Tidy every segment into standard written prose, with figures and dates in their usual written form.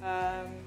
Um,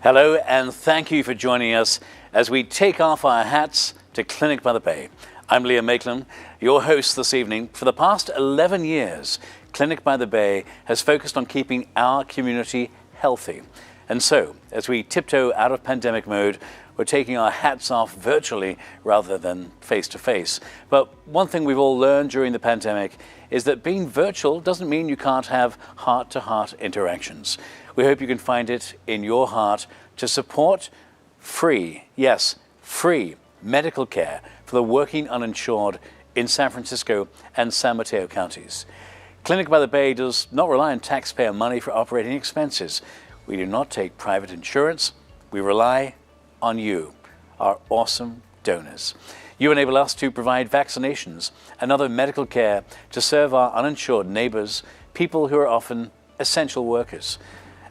Hello, and thank you for joining us as we take off our hats to Clinic by the Bay. I'm Liam Maitland, your host this evening. For the past 11 years, Clinic by the Bay has focused on keeping our community healthy. And so, as we tiptoe out of pandemic mode, we're taking our hats off virtually rather than face-to-face. But one thing we've all learned during the pandemic is that being virtual doesn't mean you can't have heart-to-heart interactions. We hope you can find it in your heart to support free, yes, free medical care for the working uninsured in San Francisco and San Mateo counties. Clinic by the Bay does not rely on taxpayer money for operating expenses. We do not take private insurance. We rely on you, our awesome donors. You enable us to provide vaccinations and other medical care to serve our uninsured neighbors, people who are often essential workers.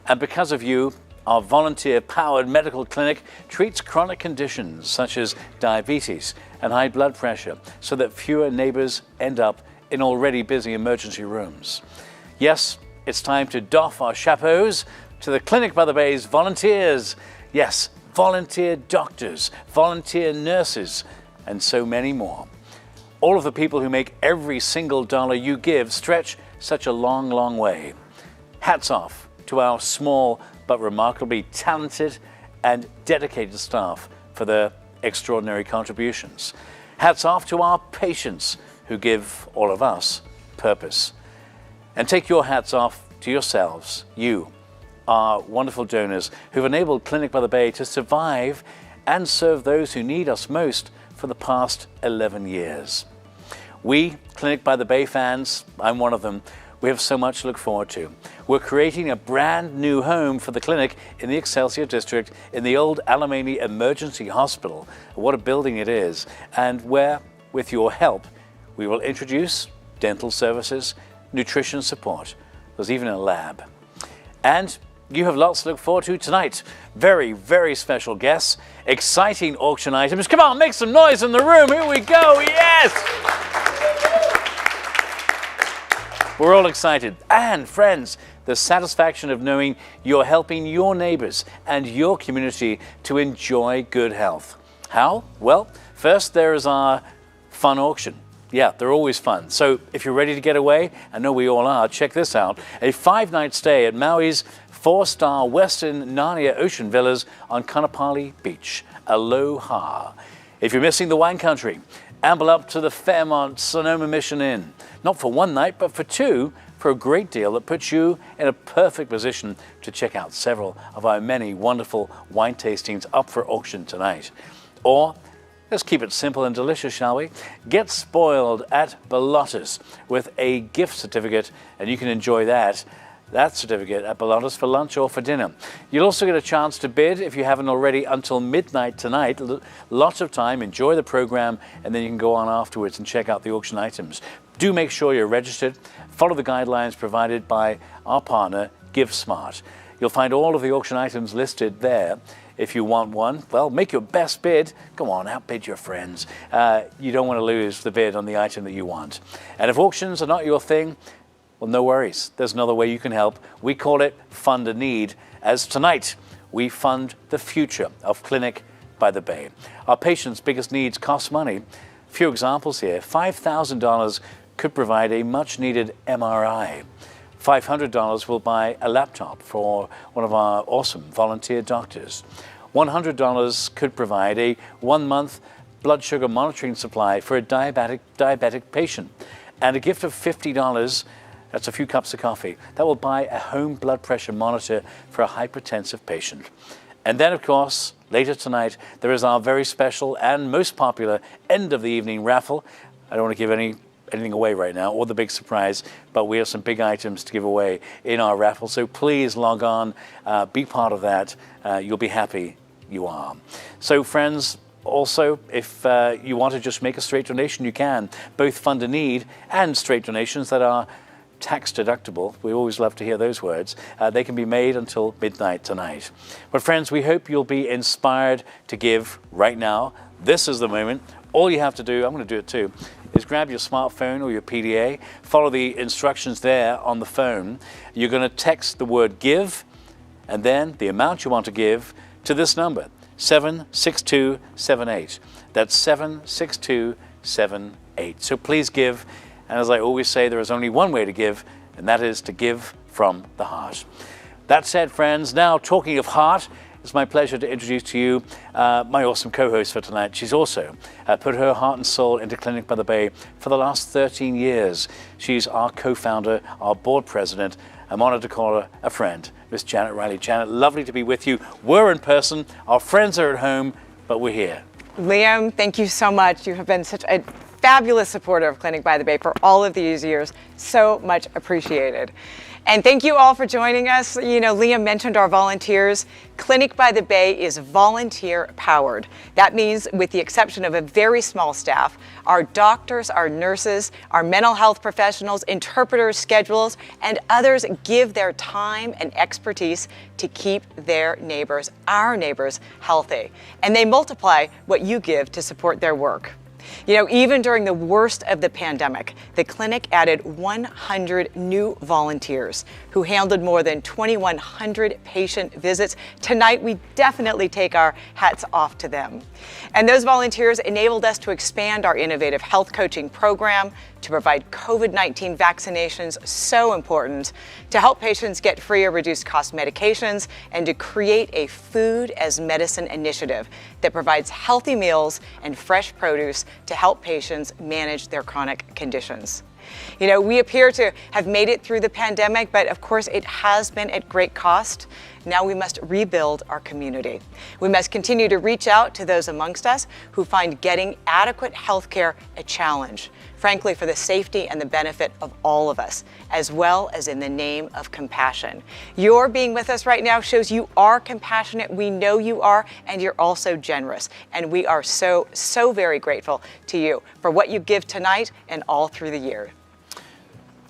And because of you, our volunteer-powered medical clinic treats chronic conditions such as diabetes and high blood pressure so that fewer neighbors end up in already busy emergency rooms. Yes, it's time to doff our chapeaus to the Clinic by the Bay's volunteers. Yes, volunteer doctors, volunteer nurses, and so many more. All of the people who make every single dollar you give stretch such a long, long way. Hats off to our small but remarkably talented and dedicated staff for their extraordinary contributions. Hats off to our patients who give all of us purpose. And take your hats off to yourselves, you, our wonderful donors who've enabled Clinic by the Bay to survive and serve those who need us most for the past 11 years. We, Clinic by the Bay fans, I'm one of them, we have so much to look forward to. We're creating a brand new home for the clinic in the Excelsior District in the old Alamany Emergency Hospital. What a building it is. And where, with your help, we will introduce dental services, nutrition support. There's even a lab. And you have lots to look forward to tonight. Very, very special guests, exciting auction items. Come on, make some noise in the room. Here we go, yes! We're all excited. And friends, the satisfaction of knowing you're helping your neighbors and your community to enjoy good health. How? Well, first there is our fun auction. Yeah, they're always fun. So if you're ready to get away, I know we all are, check this out. A 5-night stay at Maui's 4-star Western Narnia Ocean Villas on Kaanapali Beach. Aloha. If you're missing the wine country, amble up to the Fairmont Sonoma Mission Inn. Not for one night, but for two, for a great deal that puts you in a perfect position to check out several of our many wonderful wine tastings up for auction tonight. Or, let's keep it simple and delicious, shall we? Get spoiled at Ballotta's with a gift certificate, and you can enjoy that certificate at Ballotta's for lunch or for dinner. You'll also get a chance to bid if you haven't already until midnight tonight. Lots of time, enjoy the program, and then you can go on afterwards and check out the auction items. Do make sure you're registered. Follow the guidelines provided by our partner, GiveSmart. You'll find all of the auction items listed there. If you want one, well, make your best bid. Go on, outbid your friends. You don't want to lose the bid on the item that you want. And if auctions are not your thing, well, no worries. There's another way you can help. We call it Fund a Need, as tonight we fund the future of Clinic by the Bay. Our patients' biggest needs cost money. A few examples here. $5,000 could provide a much-needed MRI. $500 will buy a laptop for one of our awesome volunteer doctors. $100 could provide a 1-month blood sugar monitoring supply for a diabetic patient. And a gift of $50, that's a few cups of coffee, that will buy a home blood pressure monitor for a hypertensive patient. And then, of course, later tonight, there is our very special and most popular end of the evening raffle. I don't want to give anything away right now, or the big surprise, but we have some big items to give away in our raffle. So please log on, be part of that. You'll be happy you are. So friends, also, if you want to just make a straight donation, you can. Both Fund a Need and straight donations that are tax deductible. We always love to hear those words. They can be made until midnight tonight. But friends, we hope you'll be inspired to give right now. This is the moment. All you have to do, I'm going to do it too, is grab your smartphone or your PDA, follow the instructions there on the phone. You're going to text the word give and then the amount you want to give to this number, 76278. That's 76278. So please give. And as I always say, there is only one way to give, and that is to give from the heart. That said, friends, now talking of heart, it's my pleasure to introduce to you my awesome co-host for tonight. She's also put her heart and soul into Clinic by the Bay for the last 13 years. She's our co-founder, our board president. I'm honored to call her a friend, Miss Janet Riley. Janet, lovely to be with you. We're in person, our friends are at home, but we're here. Liam, thank you so much. You have been such a fabulous supporter of Clinic by the Bay for all of these years. So much appreciated. And thank you all for joining us. You know, Liam mentioned our volunteers. Clinic by the Bay is volunteer powered. That means, with the exception of a very small staff, our doctors, our nurses, our mental health professionals, interpreters, schedulers, and others give their time and expertise to keep their neighbors, our neighbors, healthy. And they multiply what you give to support their work. You know, even during the worst of the pandemic, the clinic added 100 new volunteers who handled more than 2,100 patient visits. Tonight, we definitely take our hats off to them. And those volunteers enabled us to expand our innovative health coaching program, to provide COVID-19 vaccinations, so important, to help patients get free or reduced cost medications, and to create a food as medicine initiative that provides healthy meals and fresh produce to help patients manage their chronic conditions. You know, we appear to have made it through the pandemic, but of course it has been at great cost. Now we must rebuild our community. We must continue to reach out to those amongst us who find getting adequate health care a challenge, frankly, for the safety and the benefit of all of us, as well as in the name of compassion. Your being with us right now shows you are compassionate. We know you are, and you're also generous. And we are so, so very grateful to you for what you give tonight and all through the year.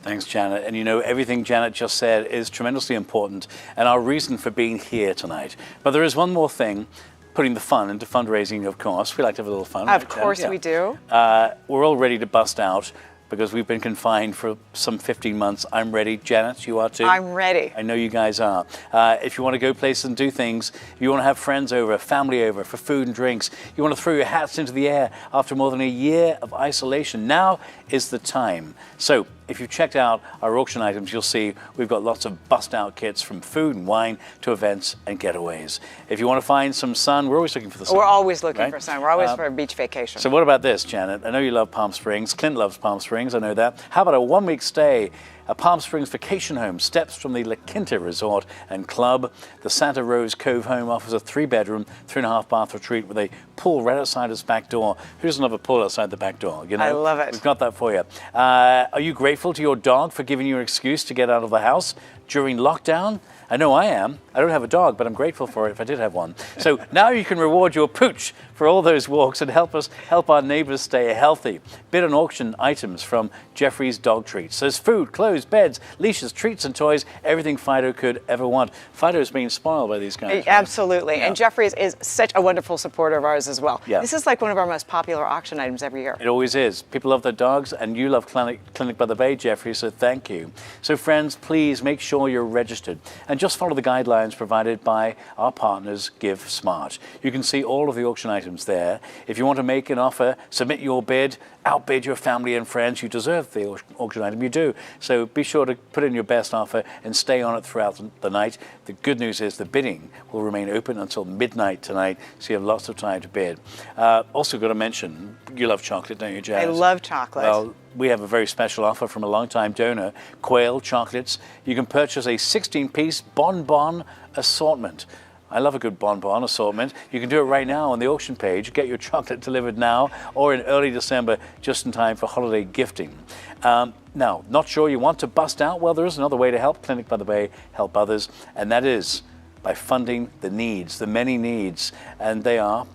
Thanks, Janet. And you know, everything Janet just said is tremendously important and our reason for being here tonight. But there is one more thing, putting the fun into fundraising, of course. We like to have a little fun. Of course we do. We're all ready to bust out because we've been confined for some 15 months. I'm ready. Janet, you are too? I'm ready. I know you guys are. If you want to go places and do things, if you want to have friends over, family over for food and drinks, you want to throw your hats into the air after more than a year of isolation, now is the time. So if you've checked out our auction items, you'll see we've got lots of bust-out kits from food and wine to events and getaways. If you want to find some sun, we're always looking for the sun. We're always looking right? for sun. We're always for a beach vacation. So what about this, Janet? I know you love Palm Springs. Clint loves Palm Springs, I know that. How about a one-week stay? A Palm Springs vacation home, steps from the La Quinta Resort and Club. The Santa Rose Cove home offers a 3-bedroom, 3.5 bath retreat with a pool right outside its back door. Who doesn't have a pool outside the back door? You know, I love it. We've got that for you. Are you grateful to your dog for giving you an excuse to get out of the house during lockdown? I know I am. I don't have a dog, but I'm grateful for it if I did have one. So now you can reward your pooch for all those walks and help our neighbors stay healthy. Bid on auction items from Jeffrey's Dog Treats. There's food, clothes, beds, leashes, treats, and toys, everything Fido could ever want. Fido's being spoiled by these guys. Absolutely. Yeah. And Jeffrey's is such a wonderful supporter of ours as well. Yeah. This is like one of our most popular auction items every year. It always is. People love their dogs, and you love Clinic by the Bay, Jeffrey, so thank you. So friends, please make sure you're registered and just follow the guidelines provided by our partners, Give Smart. You can see all of the auction items there. If you want to make an offer, submit your bid, outbid your family and friends. You deserve the auction item, you do. So be sure to put in your best offer and stay on it throughout the night. The good news is the bidding will remain open until midnight tonight, so you have lots of time to bid. Also got to mention, you love chocolate, don't you, Jazz? I love chocolate. Well, we have a very special offer from a longtime donor, Quail Chocolates. You can purchase a 16-piece bonbon assortment. I love a good bonbon assortment. You can do it right now on the auction page. Get your chocolate delivered now or in early December, just in time for holiday gifting. Now, not sure you want to bust out? Well, there is another way to help Clinic by the Bay help others, and that is by funding the needs, the many needs, and they are,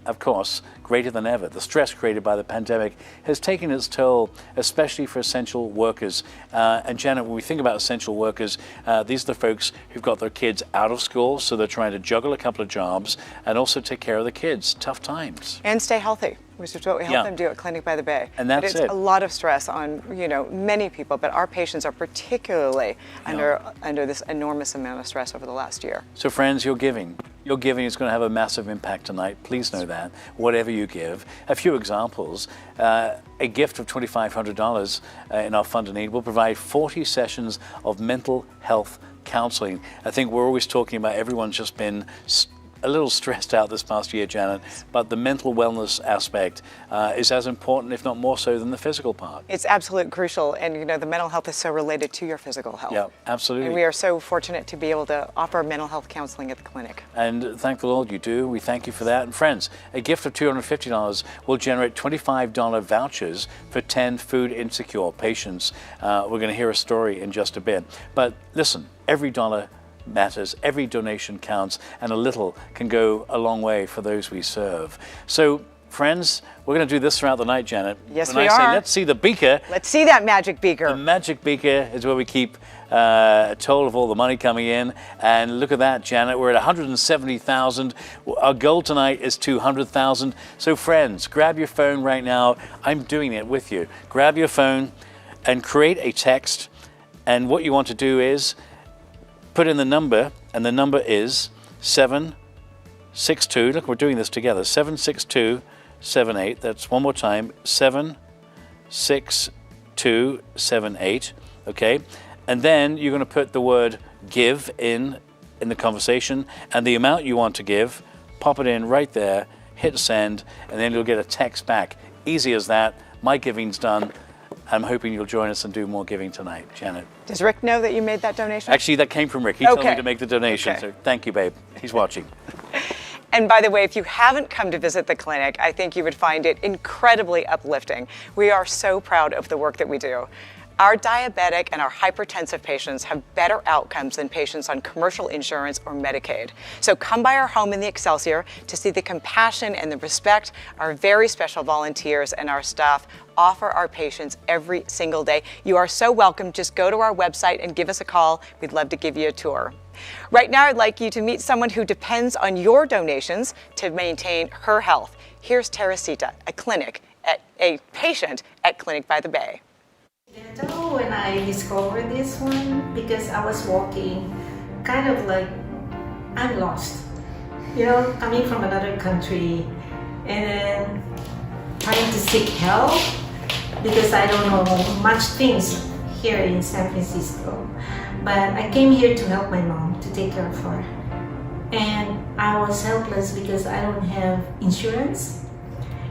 of course, greater than ever. The stress created by the pandemic has taken its toll, especially for essential workers. And Janet, when we think about essential workers, these are the folks who've got their kids out of school, so they're trying to juggle a couple of jobs and also take care of the kids. Tough times. And stay healthy, which is what we help them do at Clinic by the Bay. And that's it's a lot of stress on, many people, but our patients are particularly under this enormous amount of stress over the last year. So friends, your giving is going to have a massive impact tonight. Please know that, whatever you give. A few examples. A gift of $2,500 in our Fund and Need will provide 40 sessions of mental health counseling. I think we're always talking about everyone's just been a little stressed out this past year, Janet, but the mental wellness aspect is as important, if not more so, than the physical part. It's absolutely crucial, and the mental health is so related to your physical health. Yeah, absolutely. And we are so fortunate to be able to offer mental health counseling at the clinic. And thank the Lord you do. We thank you for that. And friends, a gift of $250 will generate $25 vouchers for 10 food insecure patients. We're going to hear a story in just a bit. But listen, every dollar matters, every donation counts, and a little can go a long way for those we serve. So friends, we're going to do this throughout the night, Janet. Yes, when we I say are. let's see the beaker. Let's see that magic beaker. The magic beaker is where we keep a total of all the money coming in. And look at that, Janet, we're at 170,000. Our goal tonight is 200,000. So friends, grab your phone right now. I'm doing it with you. Grab your phone and create a text. And what you want to do is put in the number, and the number is 762. Look, we're doing this together. 76278. That's one more time. 76278. Okay, and then you're going to put the word "give" in the conversation and the amount you want to give. Pop it in right there. Hit send, and then you'll get a text back. Easy as that. My giving's done. I'm hoping you'll join us and do more giving tonight, Janet. Does Rick know that you made that donation? Actually, that came from Rick. He told me to make the donation, so thank you, babe. He's watching. And by the way, if you haven't come to visit the clinic, I think you would find it incredibly uplifting. We are so proud of the work that we do. Our diabetic and our hypertensive patients have better outcomes than patients on commercial insurance or Medicaid. So come by our home in the Excelsior to see the compassion and the respect our very special volunteers and our staff offer our patients every single day. You are so welcome. Just go to our website and give us a call. We'd love to give you a tour. Right now, I'd like you to meet someone who depends on your donations to maintain her health. Here's Teresita, a patient at Clinic by the Bay. When I discovered this one, because I was walking kind of like I'm lost, coming from another country and then trying to seek help because I don't know much things here in San Francisco. But I came here to help my mom, to take care of her. And I was helpless because I don't have insurance.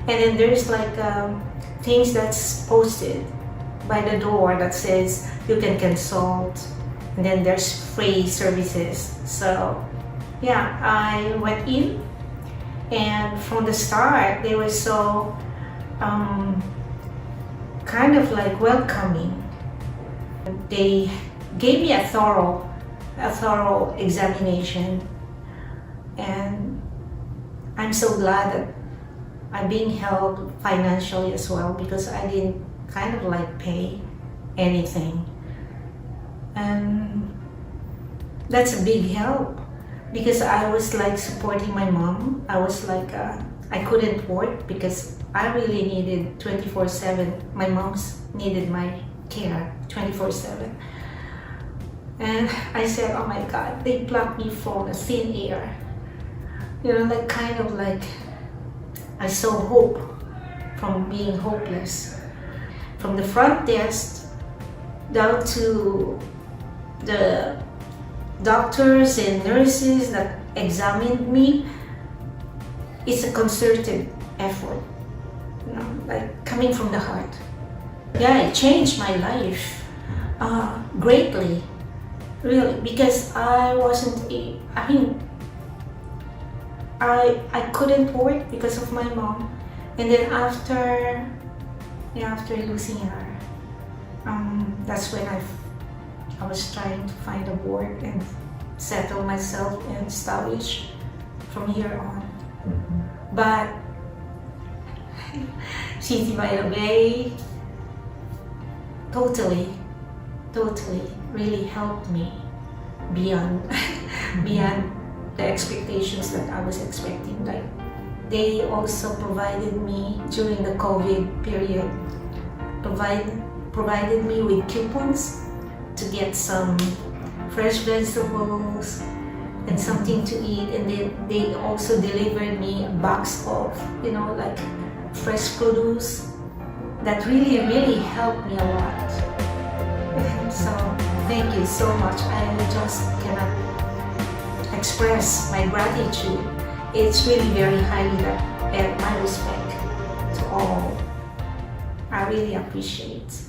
And then there's like things that's posted by the door that says you can consult, and then there's free services. So yeah, I went in, and from the start they were so kind of like welcoming. They gave me a thorough examination, and I'm so glad that I'm being helped financially as well, because I didn't kind of like pay anything, and that's a big help because I was like supporting my mom. I was like I couldn't work because I really needed 24/7. My mom's needed my care 24/7, and I said, oh my God, they plucked me from a thin air, like kind of like I saw hope from being hopeless. From the front desk down to the doctors and nurses that examined me, it's a concerted effort, like coming from the heart. Yeah, it changed my life greatly, really, because I wasn't, I couldn't work because of my mom. And then after losing her, that's when I was trying to find a work and settle myself and establish from here on. But City by the Bay totally really helped me beyond beyond the expectations that I was expecting. Like, they also provided me during the COVID period, provided me with coupons to get some fresh vegetables and something to eat, and they also delivered me a box of, you know, like fresh produce that really helped me a lot. So thank you so much. I just cannot express my gratitude. It's really very highly and my respect to all. I really appreciate.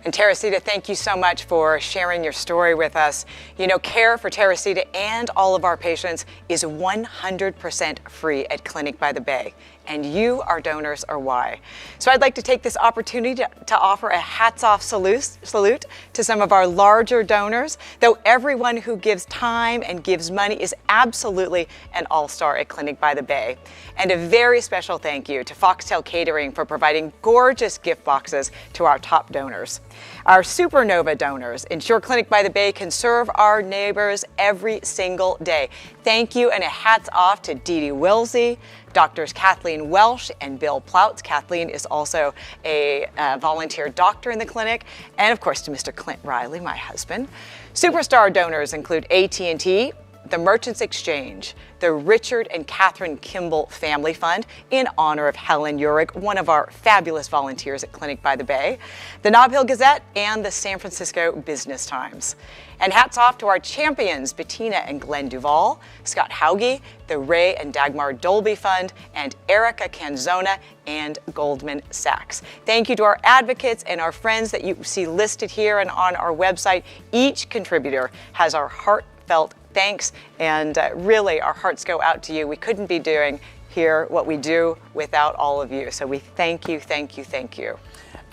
And Teresita, thank you so much for sharing your story with us. You know, care for Teresita and all of our patients is 100% free at Clinic by the Bay, and you, our donors, are why. So I'd like to take this opportunity to offer a hats-off salute to some of our larger donors, though everyone who gives time and gives money is absolutely an all-star at Clinic by the Bay. And a very special thank you to Foxtel Catering for providing gorgeous gift boxes to our top donors. Our Supernova donors ensure Clinic by the Bay can serve our neighbors every single day. Thank you, and a hats off to Dee Dee Wilsey, Doctors Kathleen Welsh and Bill Ploutz. Kathleen is also a volunteer doctor in the clinic, and of course to Mr. Clint Riley, my husband. Superstar donors include AT&T, the Merchants Exchange, the Richard and Catherine Kimball Family Fund in honor of Helen Urick, one of our fabulous volunteers at Clinic by the Bay, the Nob Hill Gazette, and the San Francisco Business Times. And hats off to our champions, Bettina and Glenn Duvall, Scott Hauge, the Ray and Dagmar Dolby Fund, and Erica Canzona and Goldman Sachs. Thank you to our advocates and our friends that you see listed here and on our website. Each contributor has our heartfelt thanks, and really our hearts go out to you. We couldn't be doing here what we do without all of you. So we thank you, thank you, thank you.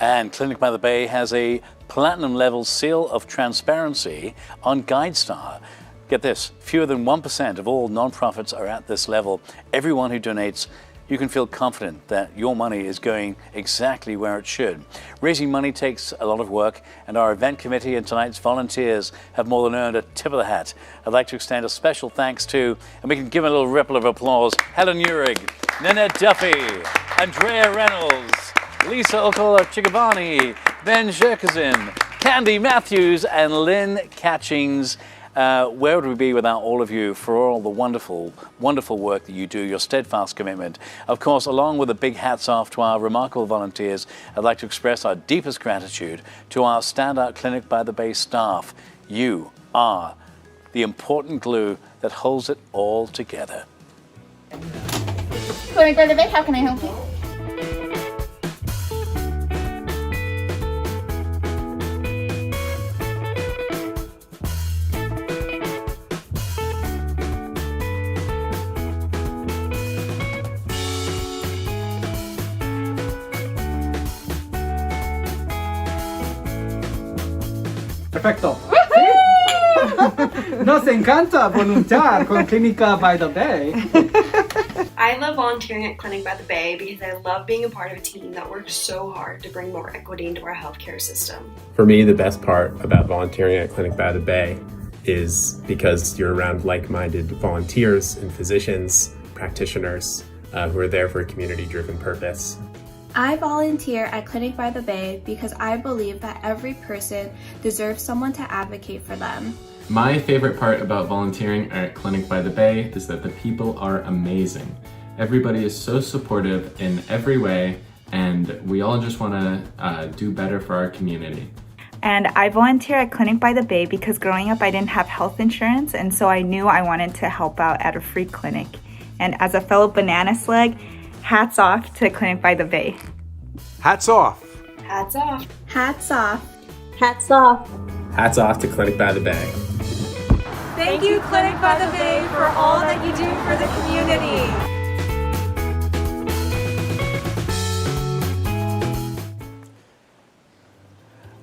And Clinic by the Bay has a platinum level seal of transparency on GuideStar. Get this, fewer than 1% of all nonprofits are at this level. Everyone who donates, you can feel confident that your money is going exactly where it should. Raising money takes a lot of work, and our event committee and tonight's volunteers have more than earned a tip of the hat. I'd like to extend a special thanks to, and we can give a little ripple of applause, Helen Urick, Nanette Duffy, Andrea Reynolds, Lisa Okola-Chigabani, Ben Jerkezin, Candy Matthews, and Lynn Catchings. Where would we be without all of you for all the wonderful, wonderful work that you do, your steadfast commitment? Of course, along with a big hats off to our remarkable volunteers, I'd like to express our deepest gratitude to our standout Clinic by the Bay staff. You are the important glue that holds it all together. Clinic by the Bay, how can I help you? Perfecto. Nos encanta voluntear con Clínica by the Bay. I love volunteering at Clinic by the Bay because I love being a part of a team that works so hard to bring more equity into our healthcare system. For me, the best part about volunteering at Clinic by the Bay is because you're around like-minded volunteers and physicians, practitioners who are there for a community-driven purpose. I volunteer at Clinic by the Bay because I believe that every person deserves someone to advocate for them. My favorite part about volunteering at Clinic by the Bay is that the people are amazing. Everybody is so supportive in every way, and we all just want to do better for our community. And I volunteer at Clinic by the Bay because growing up I didn't have health insurance, and so I knew I wanted to help out at a free clinic. And as a fellow banana slug, hats off to Clinic by the Bay. Hats off. Hats off. Hats off. Hats off. Hats off to Clinic by the Bay. Thank you, Clinic by the Bay, for all that you do for the community.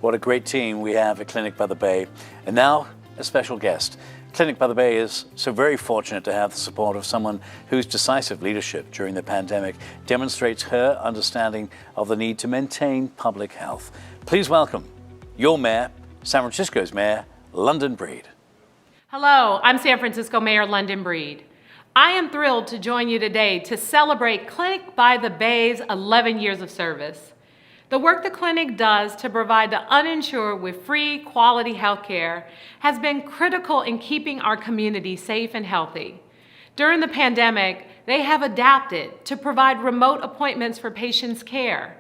What a great team we have at Clinic by the Bay. And now, a special guest. Clinic by the Bay is so very fortunate to have the support of someone whose decisive leadership during the pandemic demonstrates her understanding of the need to maintain public health. Please welcome your mayor, San Francisco's Mayor, London Breed. Hello, I'm San Francisco Mayor London Breed. I am thrilled to join you today to celebrate Clinic by the Bay's 11 years of service. The work the clinic does to provide the uninsured with free, quality health care has been critical in keeping our community safe and healthy. During the pandemic, they have adapted to provide remote appointments for patients' care.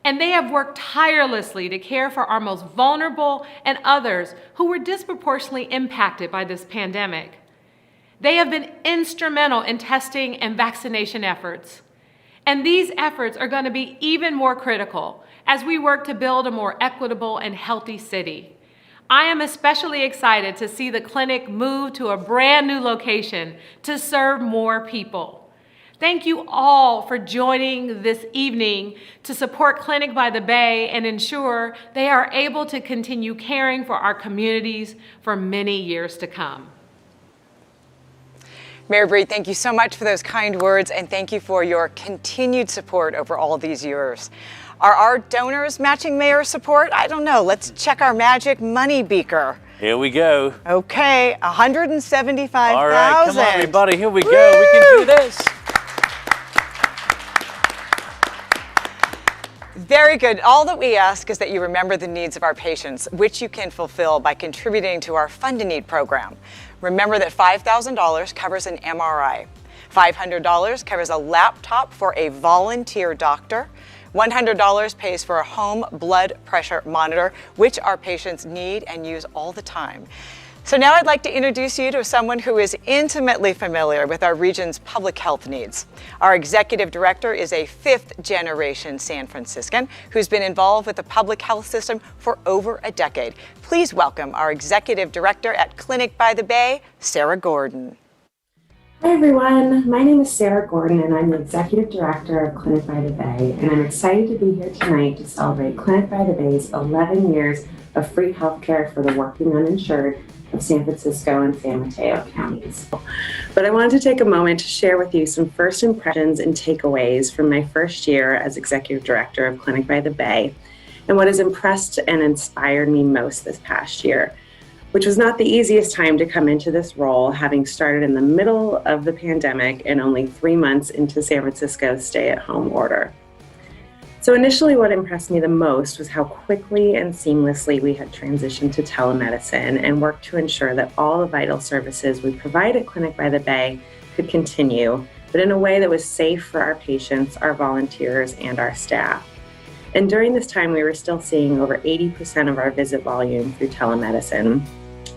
And they have worked tirelessly to care for our most vulnerable and others who were disproportionately impacted by this pandemic. They have been instrumental in testing and vaccination efforts. And these efforts are going to be even more critical as we work to build a more equitable and healthy city. I am especially excited to see the clinic move to a brand new location to serve more people. Thank you all for joining this evening to support Clinic by the Bay and ensure they are able to continue caring for our communities for many years to come. Mayor Breed, thank you so much for those kind words, and thank you for your continued support over all these years. Are our donors matching mayor support? I don't know. Let's check our magic money beaker. Here we go. Okay, $175,000. All right, come on, everybody. Here we go. We can do this. Very good. All that we ask is that you remember the needs of our patients, which you can fulfill by contributing to our Fund a Need program. Remember that $5,000 covers an MRI. $500 covers a laptop for a volunteer doctor. $100 pays for a home blood pressure monitor, which our patients need and use all the time. So now I'd like to introduce you to someone who is intimately familiar with our region's public health needs. Our executive director is a fifth-generation San Franciscan who's been involved with the public health system for over a decade. Please welcome our executive director at Clinic by the Bay, Sarah Gordon. Hi everyone, my name is Sarah Gordon and I'm the Executive Director of Clinic by the Bay, and I'm excited to be here tonight to celebrate Clinic by the Bay's 11 years of free healthcare for the working uninsured of San Francisco and San Mateo counties. But I wanted to take a moment to share with you some first impressions and takeaways from my first year as Executive Director of Clinic by the Bay, and what has impressed and inspired me most this past year, which was not the easiest time to come into this role, having started in the middle of the pandemic and only 3 months into San Francisco's stay-at-home order. So initially what impressed me the most was how quickly and seamlessly we had transitioned to telemedicine and worked to ensure that all the vital services we provide at Clinic by the Bay could continue, but in a way that was safe for our patients, our volunteers, and our staff. And during this time, we were still seeing over 80% of our visit volume through telemedicine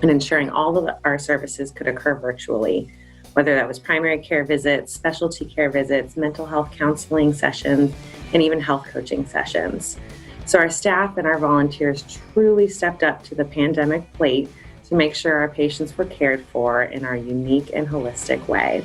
and ensuring all of our services could occur virtually, whether that was primary care visits, specialty care visits, mental health counseling sessions, and even health coaching sessions. So our staff and our volunteers truly stepped up to the pandemic plate to make sure our patients were cared for in our unique and holistic way.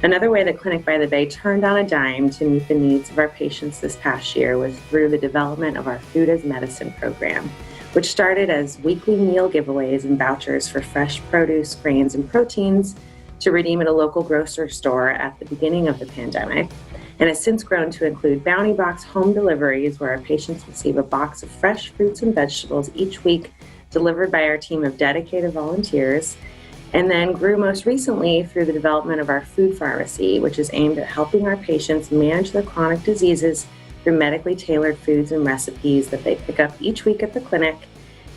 Another way that Clinic by the Bay turned on a dime to meet the needs of our patients this past year was through the development of our Food as Medicine program, which started as weekly meal giveaways and vouchers for fresh produce, grains, and proteins to redeem at a local grocery store at the beginning of the pandemic, and has since grown to include Bounty Box home deliveries, where our patients receive a box of fresh fruits and vegetables each week delivered by our team of dedicated volunteers, and then grew most recently through the development of our food pharmacy, which is aimed at helping our patients manage their chronic diseases through medically tailored foods and recipes that they pick up each week at the clinic,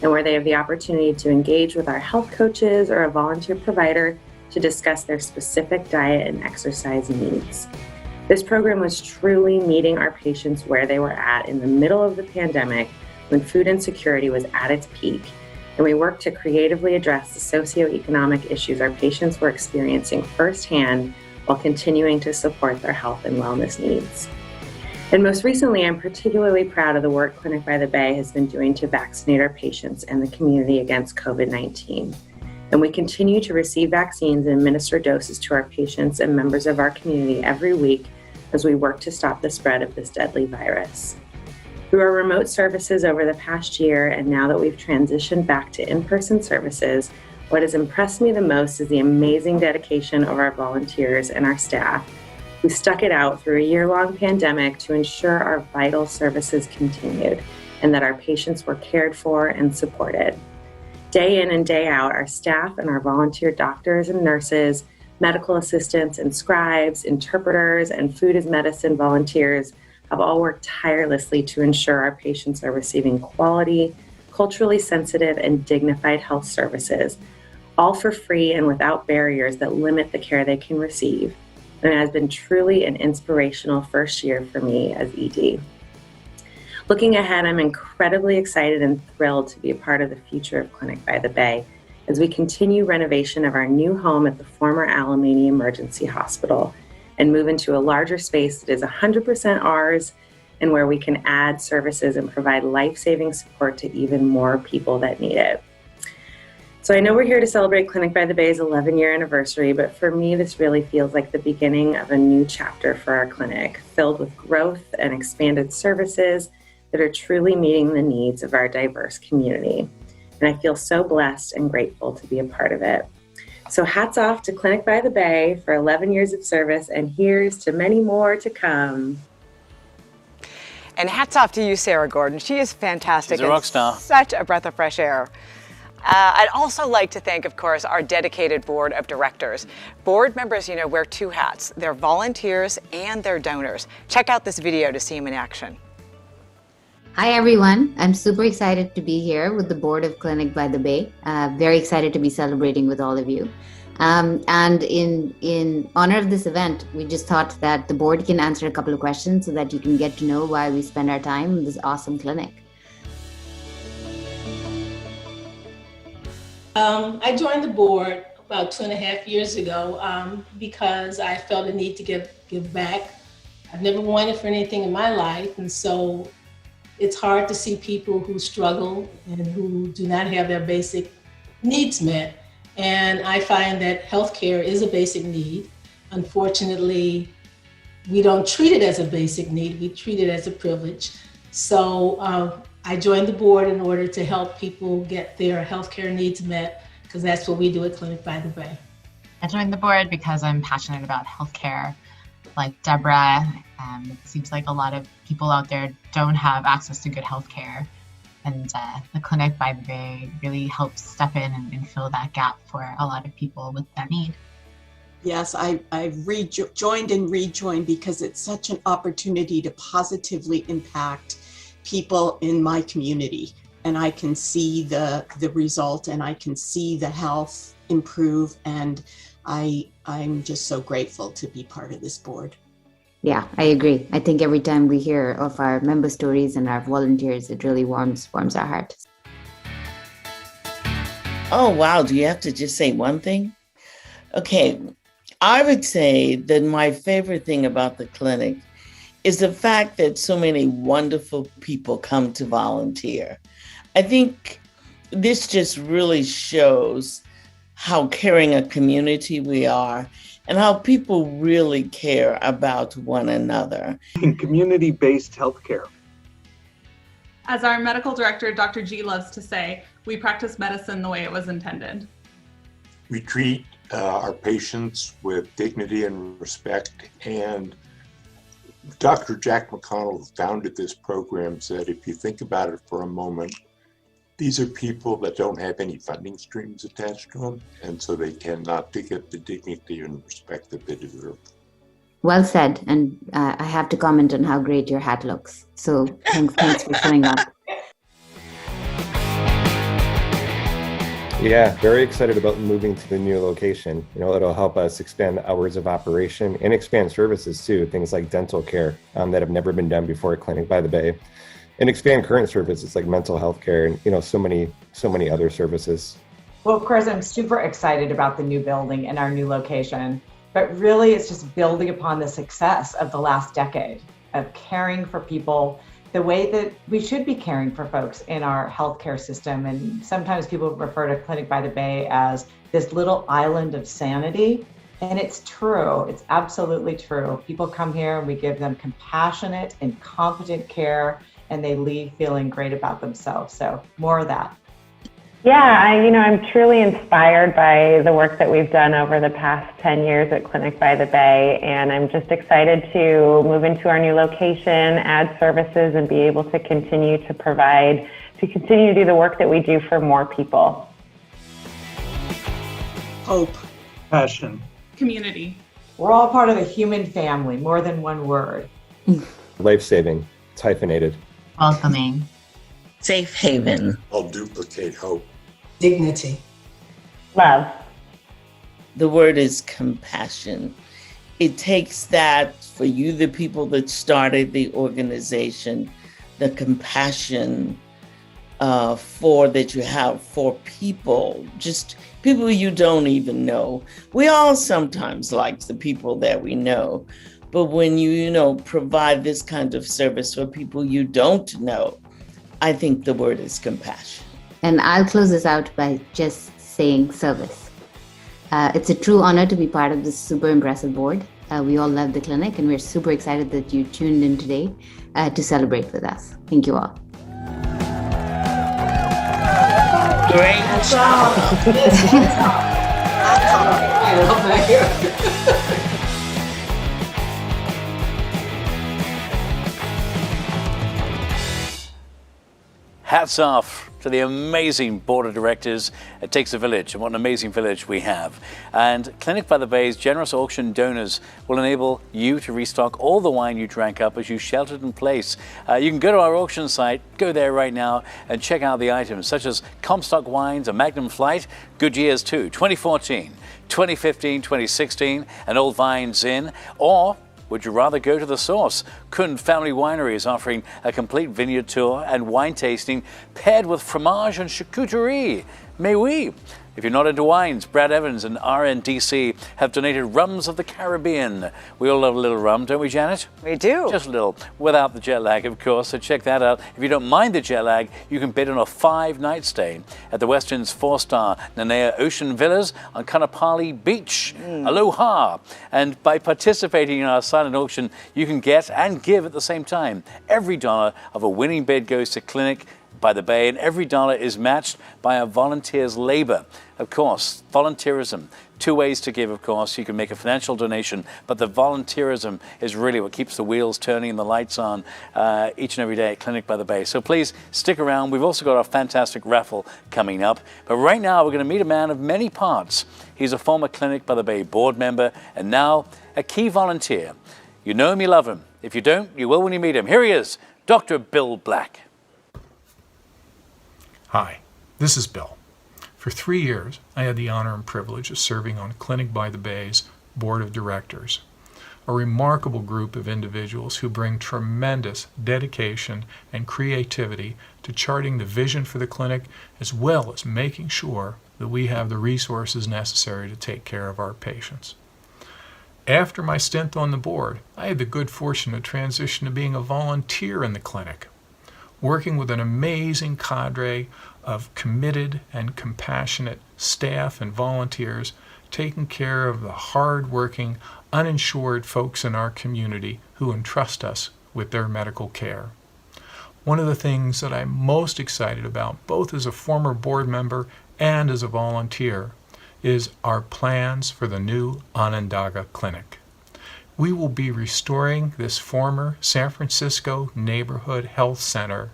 and where they have the opportunity to engage with our health coaches or a volunteer provider to discuss their specific diet and exercise needs. This program was truly meeting our patients where they were at in the middle of the pandemic when food insecurity was at its peak, and we worked to creatively address the socioeconomic issues our patients were experiencing firsthand while continuing to support their health and wellness needs. And most recently, I'm particularly proud of the work Clinic by the Bay has been doing to vaccinate our patients and the community against COVID-19. And we continue to receive vaccines and administer doses to our patients and members of our community every week as we work to stop the spread of this deadly virus. Through our remote services over the past year, and now that we've transitioned back to in-person services, What has impressed me the most is the amazing dedication of our volunteers and our staff who stuck it out through a year-long pandemic to ensure our vital services continued and that our patients were cared for and supported. Day in and day out, our staff and our volunteer doctors and nurses, medical assistants and scribes, interpreters, and food as medicine volunteers have all worked tirelessly to ensure our patients are receiving quality, culturally sensitive, and dignified health services, all for free and without barriers that limit the care they can receive. And it has been truly an inspirational first year for me as ED. Looking ahead, I'm incredibly excited and thrilled to be a part of the future of Clinic by the Bay as we continue renovation of our new home at the former Alamany Emergency Hospital and move into a larger space that is 100% ours and where we can add services and provide life-saving support to even more people that need it. So I know we're here to celebrate Clinic by the Bay's 11-year anniversary, but for me, this really feels like the beginning of a new chapter for our clinic, filled with growth and expanded services that are truly meeting the needs of our diverse community. And I feel so blessed and grateful to be a part of it. So hats off to Clinic by the Bay for 11 years of service, and here's to many more to come. And hats off to you, Sarah Gordon. She is fantastic. She's a rock star. Such a breath of fresh air. I'd also like to thank, of course, our dedicated board of directors. Board members, wear two hats. They're volunteers and they're donors. Check out this video to see them in action. Hi, everyone. I'm super excited to be here with the board of Clinic by the Bay. Very excited to be celebrating with all of you. And in honor of this event, we just thought that the board can answer a couple of questions so that you can get to know why we spend our time in this awesome clinic. I joined the board about 2.5 years ago because I felt a need to give back. I've never wanted for anything in my life, and so it's hard to see people who struggle and who do not have their basic needs met. And I find that healthcare is a basic need. Unfortunately, we don't treat it as a basic need, we treat it as a privilege. So I joined the board in order to help people get their healthcare needs met, because that's what we do at Clinic by the Bay. I joined the board because I'm passionate about healthcare. Like Deborah, it seems like a lot of people out there don't have access to good healthcare. And the Clinic by the Bay really helps step in and fill that gap for a lot of people with that need. Yes, I've joined and rejoined because it's such an opportunity to positively impact people in my community. And I can see the result, and I can see the health improve. And I'm just so grateful to be part of this board. Yeah, I agree. I think every time we hear of our member stories and our volunteers, it really warms our hearts. Oh, wow. Do you have to just say one thing? Okay. I would say that my favorite thing about the clinic is the fact that so many wonderful people come to volunteer. I think this just really shows how caring a community we are and how people really care about one another. In community-based healthcare. As our medical director, Dr. G, loves to say, we practice medicine the way it was intended. We treat our patients with dignity and respect, and Dr. Jack McConnell, who founded this program, said, if you think about it for a moment, these are people that don't have any funding streams attached to them, and so they tend not to get the dignity and respect that they deserve. Well said, and I have to comment on how great your hat looks. So thanks for showing up. Yeah, very excited about moving to the new location. It'll help us expand hours of operation and expand services too, things like dental care that have never been done before at Clinic by the Bay, and expand current services like mental health care and so many other services. Well, of course, I'm super excited about the new building and our new location, but really it's just building upon the success of the last decade of caring for people the way that we should be caring for folks in our healthcare system. And sometimes people refer to Clinic by the Bay as this little island of sanity. And it's true, it's absolutely true. People come here and we give them compassionate and competent care, and they leave feeling great about themselves. So more of that. I'm truly inspired by the work that we've done over the past 10 years at Clinic by the Bay, and I'm just excited to move into our new location, add services, and be able to continue to do the work that we do for more people. Hope. Passion. Community. We're all part of a human family, more than one word. Life-saving. It's hyphenated. Welcoming. Safe haven. I'll duplicate hope. Dignity. Love. The word is compassion. It takes that for you, the people that started the organization, the compassion that you have for people, just people you don't even know. We all sometimes like the people that we know, but when you provide this kind of service for people you don't know, I think the word is compassion. And I'll close this out by just saying service. It's a true honor to be part of this super impressive board. We all love the clinic, and we're super excited that you tuned in today to celebrate with us. Thank you all. Great job. Hats off to the amazing board of directors. It takes a village, and what an amazing village we have. And Clinic by the Bay's generous auction donors will enable you to restock all the wine you drank up as you sheltered in place. You can go to our auction site, go there right now, and check out the items such as Comstock Wines, a Magnum Flight, good years too, 2014, 2015, 2016, and Old Vines Inn, or would you rather go to the source? Kuhn Family Winery is offering a complete vineyard tour and wine tasting paired with fromage and charcuterie. Mais oui! If you're not into wines, Brad Evans and RNDC have donated rums of the Caribbean. We all love a little rum, don't we, Janet? We do. Just a little, without the jet lag, of course, so check that out. If you don't mind the jet lag, you can bid on a 5-night stay at the Westin's 4-star Nanea Ocean Villas on Kanapali Beach. Aloha! And by participating in our silent auction, you can get and give at the same time. Every dollar of a winning bid goes to Clinic by the Bay, and every dollar is matched by a volunteer's labor. Of course, volunteerism, 2 ways to give, of course. You can make a financial donation, but the volunteerism is really what keeps the wheels turning and the lights on each and every day at Clinic by the Bay. So please stick around. We've also got our fantastic raffle coming up. But right now, we're going to meet a man of many parts. He's a former Clinic by the Bay board member and now a key volunteer. You know him, you love him. If you don't, you will when you meet him. Here he is, Dr. Bill Black. Hi, this is Bill. For 3 years, I had the honor and privilege of serving on Clinic by the Bay's Board of Directors, a remarkable group of individuals who bring tremendous dedication and creativity to charting the vision for the clinic, as well as making sure that we have the resources necessary to take care of our patients. After my stint on the board, I had the good fortune to transition to being a volunteer in the clinic, working with an amazing cadre of committed and compassionate staff and volunteers, taking care of the hard-working, uninsured folks in our community who entrust us with their medical care. One of the things that I'm most excited about, both as a former board member and as a volunteer, is our plans for the new Onondaga Clinic. We will be restoring this former San Francisco Neighborhood Health Center,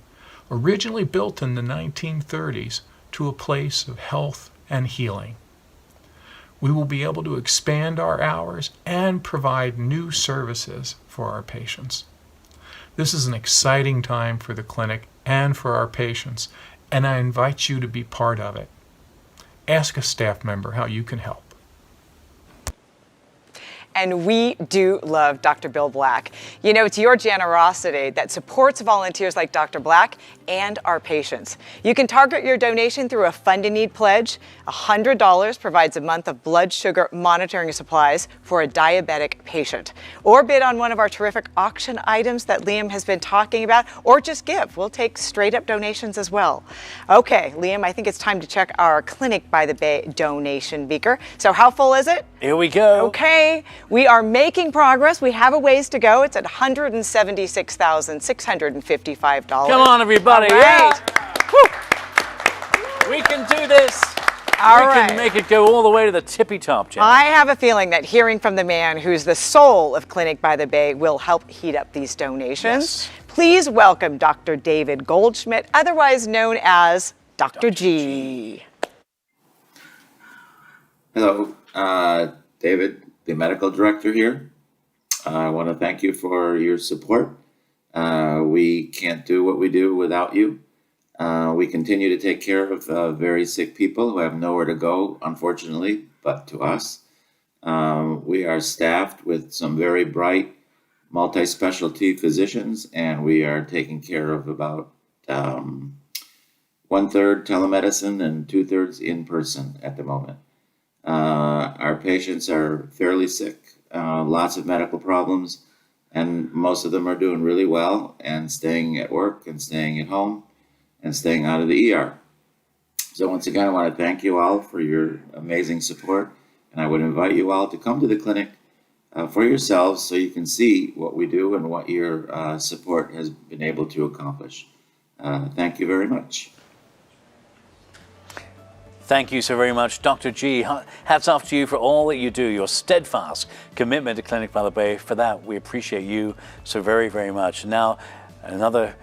originally built in the 1930s, to a place of health and healing. We will be able to expand our hours and provide new services for our patients. This is an exciting time for the clinic and for our patients, and I invite you to be part of it. Ask a staff member how you can help. And we do love Dr. Bill Black. You know, it's your generosity that supports volunteers like Dr. Black and our patients. You can target your donation through a Fund a Need pledge. $100 provides a month of blood sugar monitoring supplies for a diabetic patient. Or bid on one of our terrific auction items that Liam has been talking about, or just give. We'll take straight up donations as well. Okay, Liam, I think it's time to check our Clinic by the Bay donation beaker. So how full is it? Here we go. Okay. We are making progress. We have a ways to go. It's at $176,655. Come on, everybody. All right. We can do this. All we right. can make it go all the way to the tippy top, Janet. I have a feeling that hearing from the man who's the soul of Clinic by the Bay will help heat up these donations. Yes. Please welcome Dr. David Goldschmidt, otherwise known as Dr. G. Hello, David, the medical director here. I want to thank you for your support. We can't do what we do without you. We continue to take care of very sick people who have nowhere to go, unfortunately, but to us. We are staffed with some very bright multi-specialty physicians, and we are taking care of about 1/3 telemedicine and 2/3 in person at the moment. Our patients are fairly sick, lots of medical problems, and most of them are doing really well and staying at work and staying at home and staying out of the ER. So once again, I want to thank you all for your amazing support, and I would invite you all to come to the clinic for yourselves so you can see what we do and what your support has been able to accomplish. Thank you very much. Thank you so very much, Dr. G. Hats off to you for all that you do, your steadfast commitment to Clinic by the Bay. For that, we appreciate you so very, very much. Now, another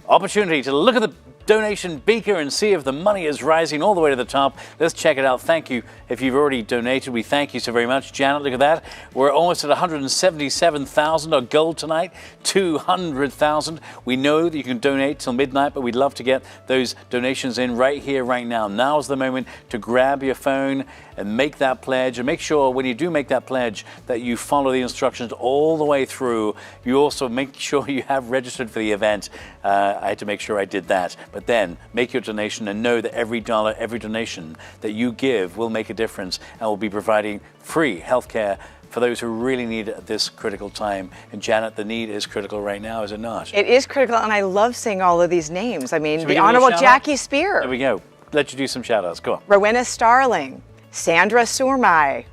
opportunity to look at the donation beaker and see if the money is rising all the way to the top. Let's check it out. Thank you. If you've already donated, we thank you so very much. Janet, look at that. We're almost at 177,000. Our goal tonight, 200,000. We know that you can donate till midnight, but we'd love to get those donations in right here, right now. Now is the moment to grab your phone and make that pledge. And make sure when you do make that pledge that you follow the instructions all the way through. You also make sure you have registered for the event. I had to make sure I did that. But then make your donation and know that every dollar, every donation that you give will make a difference and will be providing free healthcare for those who really need it at this critical time. And Janet, the need is critical right now, is it not? It is critical, and I love seeing all of these names. I mean, Should we the give them a Honorable shout Jackie out? Spear. There we go. Let you do some shout outs. Go on. Rowena Starling. Sandra Surmai.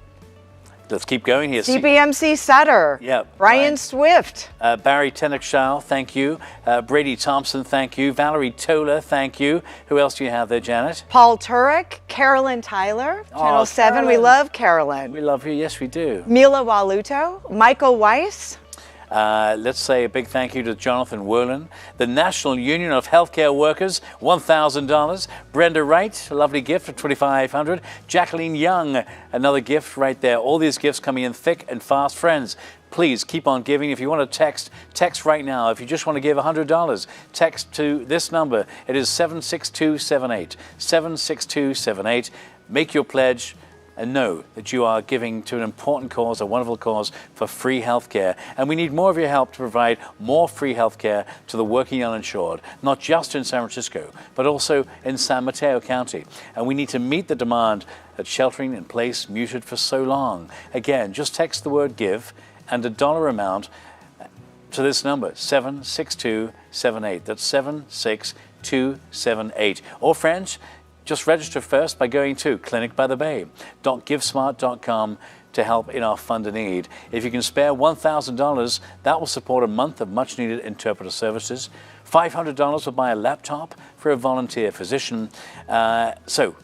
Let's keep going here. CBMC Sutter. Yeah. Brian Swift. Barry Tennickshaw, thank you. Brady Thompson, thank you. Valerie Tola, thank you. Who else do you have there, Janet? Paul Turek. Carolyn Tyler. Channel 7. Carolyn. We love Carolyn. We love you. Yes, we do. Mila Waluto. Michael Weiss. Let's say a big thank you to Jonathan Werlin, the National Union of Healthcare Workers, $1,000. Brenda Wright, a lovely gift of $2,500. Jacqueline Young, another gift right there. All these gifts coming in thick and fast. Friends, please keep on giving. If you want to text right now. If you just want to give $100, text to this number. It is 76278. 76278. Make your pledge. And know that you are giving to an important cause, a wonderful cause for free healthcare. And we need more of your help to provide more free healthcare to the working uninsured, not just in San Francisco, but also in San Mateo County. And we need to meet the demand that sheltering in place muted for so long. Again, just text the word give and a dollar amount to this number, 76278. That's 76278. Or friends, just register first by going to clinicbythebay.givesmart.com to help in our fund of need. If you can spare $1,000, that will support a month of much needed interpreter services. $500 will buy a laptop for a volunteer physician. So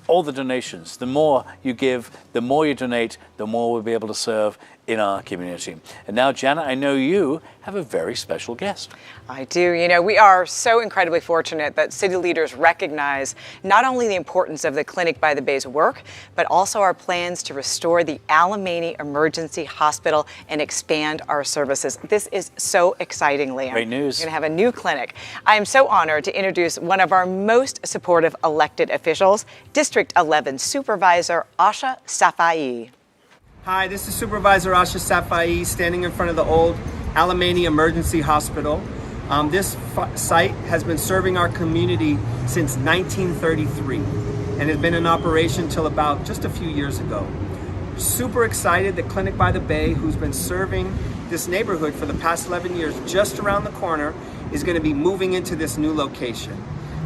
all the donations, the more you give, the more you donate, the more we'll be able to serve in our community. And now, Janet, I know you have a very special guest. I do. You know, we are so incredibly fortunate that city leaders recognize not only the importance of the Clinic by the Bay's work, but also our plans to restore the Alamany Emergency Hospital and expand our services. This is so exciting, Liam. Great news. We're going to have a new clinic. I am so honored to introduce one of our most supportive elected officials, District 11 Supervisor Asha Safai. Hi, this is Supervisor Asha Safai standing in front of the old Alamany Emergency Hospital. This site has been serving our community since 1933 and has been in operation till about just a few years ago. Super excited that Clinic by the Bay, who's been serving this neighborhood for the past 11 years, just around the corner, is going to be moving into this new location.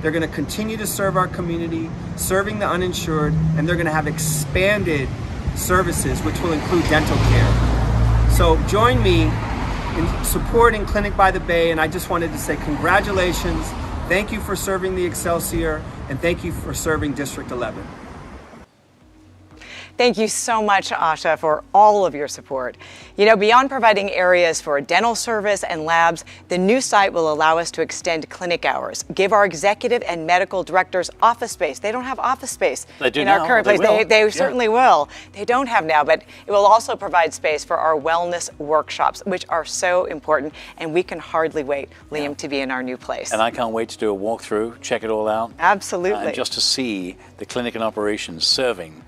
They're going to continue to serve our community, serving the uninsured, and they're going to have expanded services, which will include dental care. So join me in supporting Clinic by the Bay, and I just wanted to say congratulations Thank you for serving the Excelsior, and thank you for serving District 11. Thank you so much, Asha, for all of your support. You know, beyond providing areas for dental service and labs, the new site will allow us to extend clinic hours, give our executive and medical directors office space. They don't have office space in our current place. They certainly will. They don't have now, but it will also provide space for our wellness workshops, which are so important, and we can hardly wait, Liam, to be in our new place. And I can't wait to do a walkthrough, check it all out. Absolutely. And just to see the clinic in operation serving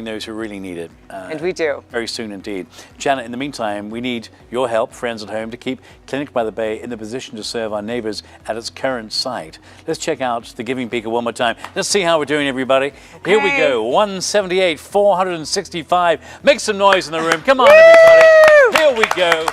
those who really need it. And we do. Very soon indeed. Janet, in the meantime, we need your help, friends at home, to keep Clinic by the Bay in the position to serve our neighbors at its current site. Let's check out the Giving Beaker one more time. Let's see how we're doing, everybody. Okay. Here we go. 178, 465. Make some noise in the room. Come on, everybody. Here we go.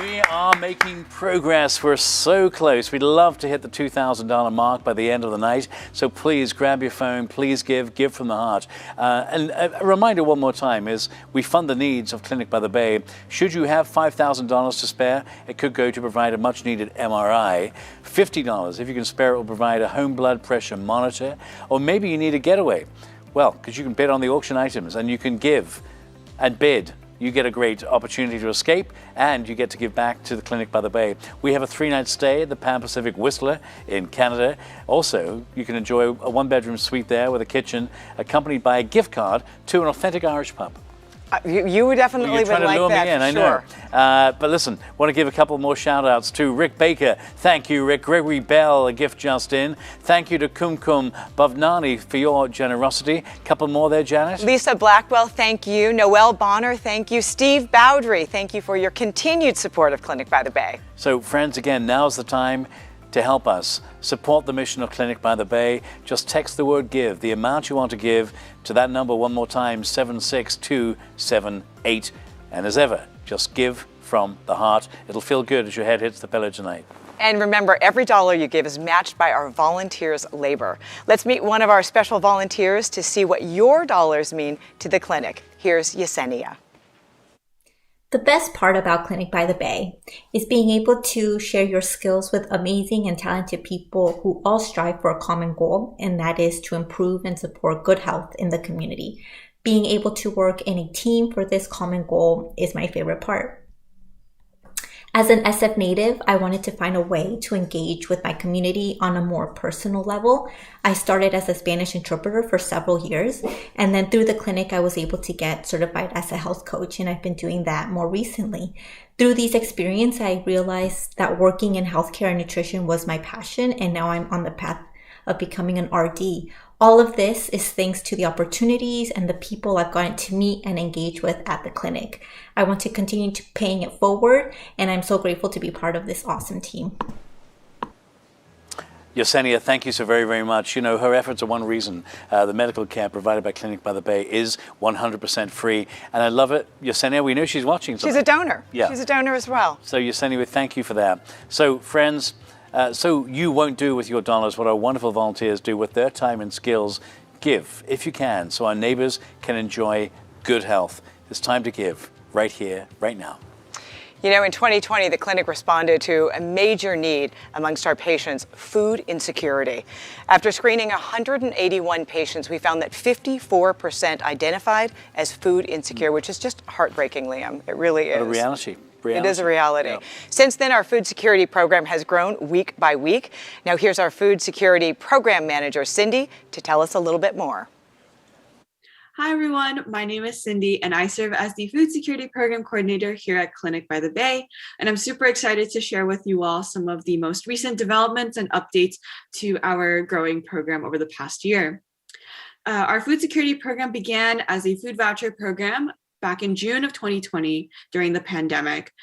We are making progress. We're so close. We'd love to hit the $2,000 mark by the end of the night. So please grab your phone. Please give from the heart. And a reminder one more time is we fund the needs of Clinic by the Bay. Should you have $5,000 to spare, it could go to provide a much needed MRI. $50, if you can spare it, will provide a home blood pressure monitor. Or maybe you need a getaway. Well, because you can bid on the auction items and you can give and bid. You get a great opportunity to escape, and you get to give back to the Clinic by the Bay. We have a 3-night stay at the Pan Pacific Whistler in Canada. Also, you can enjoy a 1-bedroom suite there with a kitchen, accompanied by a gift card to an authentic Irish pub. You would definitely would like that, You're trying to lure me in, for sure. I know. But listen, want to give a couple more shout-outs to Rick Baker. Thank you, Rick. Gregory Bell, a gift just in. Thank you to Kumkum Bhavnani for your generosity. Couple more there, Janet. Lisa Blackwell, thank you. Noel Bonner, thank you. Steve Bowdry, thank you for your continued support of Clinic by the Bay. So, friends, again, now's the time to help us support the mission of Clinic by the Bay. Just text the word GIVE, the amount you want to give, to that number one more time, 76278. And as ever, just give from the heart. It'll feel good as your head hits the pillow tonight. And remember, every dollar you give is matched by our volunteers' labor. Let's meet one of our special volunteers to see what your dollars mean to the clinic. Here's Yesenia. The best part about Clinic by the Bay is being able to share your skills with amazing and talented people who all strive for a common goal, and that is to improve and support good health in the community. Being able to work in a team for this common goal is my favorite part. As an SF native, I wanted to find a way to engage with my community on a more personal level. I started as a Spanish interpreter for several years, and then through the clinic, I was able to get certified as a health coach, and I've been doing that more recently. Through these experiences, I realized that working in healthcare and nutrition was my passion, and now I'm on the path of becoming an RD. All of this is thanks to the opportunities and the people I've gotten to meet and engage with at the clinic. I want to continue to paying it forward, and I'm so grateful to be part of this awesome team. Yesenia, thank you so very, very much. You know, her efforts are one reason. The medical care provided by Clinic by the Bay is 100% free. And I love it. Yesenia, we know she's watching something. She's a donor. Yeah. She's a donor as well. So Yesenia, we thank you for that. So friends, so you won't do with your dollars what our wonderful volunteers do with their time and skills. Give, if you can, so our neighbors can enjoy good health. It's time to give right here, right now. You know, in 2020, the clinic responded to a major need amongst our patients, food insecurity. After screening 181 patients, we found that 54% identified as food insecure, which is just heartbreaking, Liam. It really is. What a reality. It is a reality. Yeah. Since then, our food security program has grown week by week. Now here's our food security program manager, Cindy, to tell us a little bit more. Hi everyone, my name is Cindy and I serve as the Food Security Program Coordinator here at Clinic by the Bay. And I'm super excited to share with you all some of the most recent developments and updates to our growing program over the past year. Our food security program began as a food voucher program back in June of 2020 during the pandemic,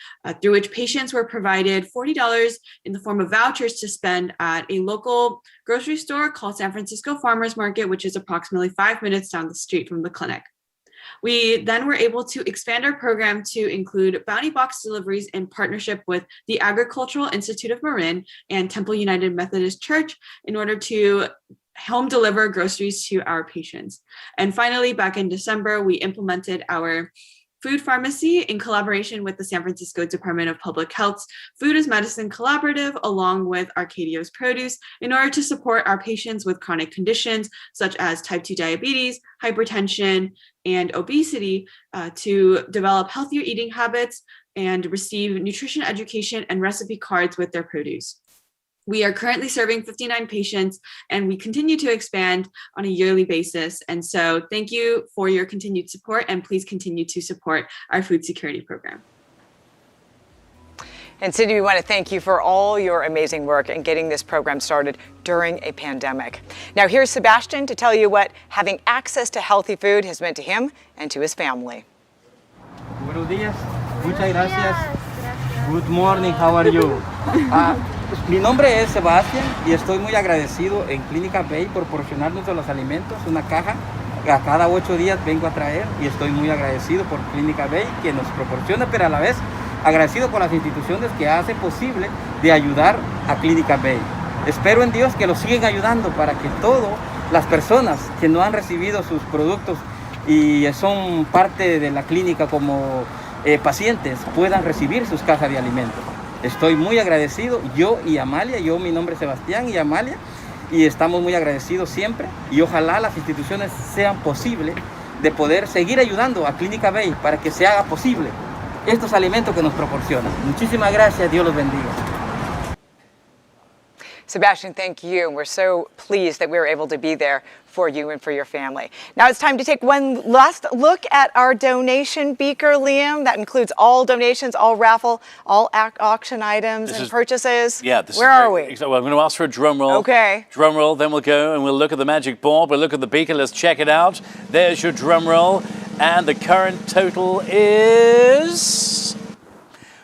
through which patients were provided $40 in the form of vouchers to spend at a local grocery store called San Francisco Farmers Market, which is approximately 5 minutes down the street from the clinic. We then were able to expand our program to include bounty box deliveries in partnership with the Agricultural Institute of Marin and Temple United Methodist Church in order to home deliver groceries to our patients. And finally, back in December, we implemented our Food Pharmacy, in collaboration with the San Francisco Department of Public Health's Food is Medicine Collaborative, along with Arcadio's Produce, in order to support our patients with chronic conditions such as type 2 diabetes, hypertension, and obesity to develop healthier eating habits and receive nutrition education and recipe cards with their produce. We are currently serving 59 patients, and we continue to expand on a yearly basis. And so thank you for your continued support, and please continue to support our food security program. And Cindy, we want to thank you for all your amazing work in getting this program started during a pandemic. Now here's Sebastian to tell you what having access to healthy food has meant to him and to his family. Buenos días. Muchas gracias. Good morning. How are you? Mi nombre es Sebastián y estoy muy agradecido en Clínica Bay por proporcionarnos los alimentos, una caja. A cada 8 días vengo a traer y estoy muy agradecido por Clínica Bay que nos proporciona, pero a la vez agradecido con las instituciones que hacen posible de ayudar a Clínica Bay. Espero en Dios que lo sigan ayudando para que todas las personas que no han recibido sus productos y son parte de la clínica como pacientes puedan recibir sus cajas de alimentos. Estoy muy agradecido, yo y Amalia, mi nombre es Sebastián y Amalia, y estamos muy agradecidos siempre y ojalá las instituciones sean posibles de poder seguir ayudando a Clínica Bay para que se haga posible estos alimentos que nos proporcionan. Muchísimas gracias, Dios los bendiga. Sebastian, thank you. We're so pleased that we were able to be there for you and for your family. Now it's time to take one last look at our donation beaker, Liam. That includes all donations, all raffle, all auction items and purchases. Yeah. Where are we? Well, I'm going to ask for a drum roll. Okay. Drum roll, then we'll go and we'll look at the magic ball. We'll look at the beaker. Let's check it out. There's your drum roll. And the current total is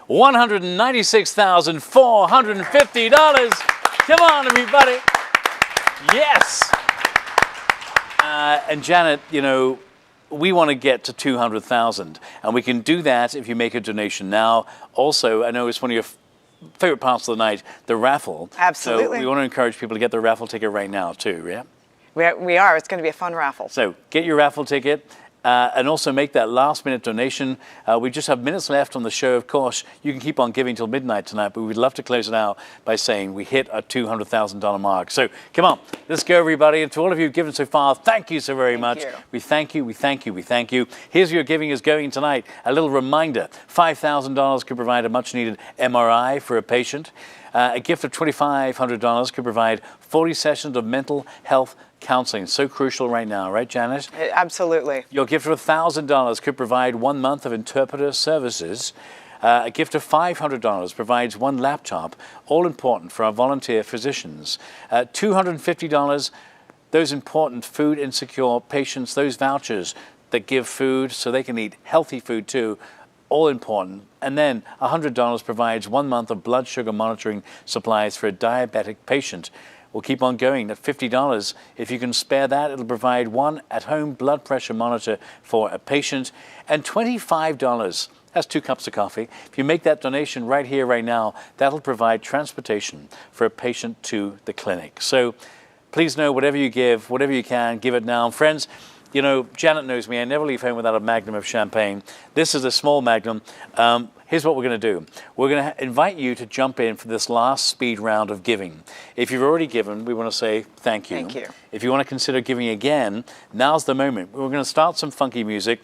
$196,450. Come on, everybody. Yes. And Janet, you know, we want to get to 200,000, and we can do that if you make a donation now. Also, I know it's one of your favorite parts of the night, the raffle. Absolutely. So we want to encourage people to get their raffle ticket right now too, yeah? We are. It's going to be a fun raffle. So get your raffle ticket. And also make that last-minute donation. We just have minutes left on the show. Of course, you can keep on giving till midnight tonight, but we'd love to close it out by saying we hit a $200,000 mark. So come on, let's go, everybody. And to all of you who've given so far, thank you so very much. We thank you, we thank you, we thank you. Here's where your giving is going tonight. A little reminder, $5,000 could provide a much-needed MRI for a patient. A gift of $2,500 could provide 40 sessions of mental health counseling. So crucial right now, right, Janet? Absolutely. Your gift of $1,000 could provide 1 month of interpreter services. A gift of $500 provides 1 laptop, all important for our volunteer physicians. $250, those important food insecure patients, those vouchers that give food so they can eat healthy food too, all important. And then $100 provides 1 month of blood sugar monitoring supplies for a diabetic patient. We'll keep on going at $50. If you can spare that, it'll provide 1 at-home blood pressure monitor for a patient. And $25, that's 2 cups of coffee. If you make that donation right here, right now, that'll provide transportation for a patient to the clinic. So please know, whatever you give, whatever you can, give it now. Friends, you know, Janet knows me. I never leave home without a magnum of champagne. This is a small magnum. Here's what we're going to do. We're going to invite you to jump in for this last speed round of giving. If you've already given, we want to say thank you. Thank you. If you want to consider giving again, now's the moment. We're going to start some funky music.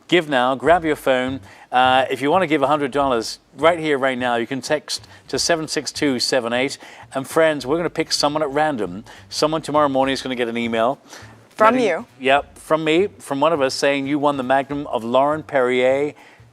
Give now, grab your phone. If you want to give $100 right here, right now, you can text to 76278. And friends, we're going to pick someone at random. Someone tomorrow morning is going to get an email. From you. Yep, from me, from one of us, saying you won the magnum of Lauren Perrier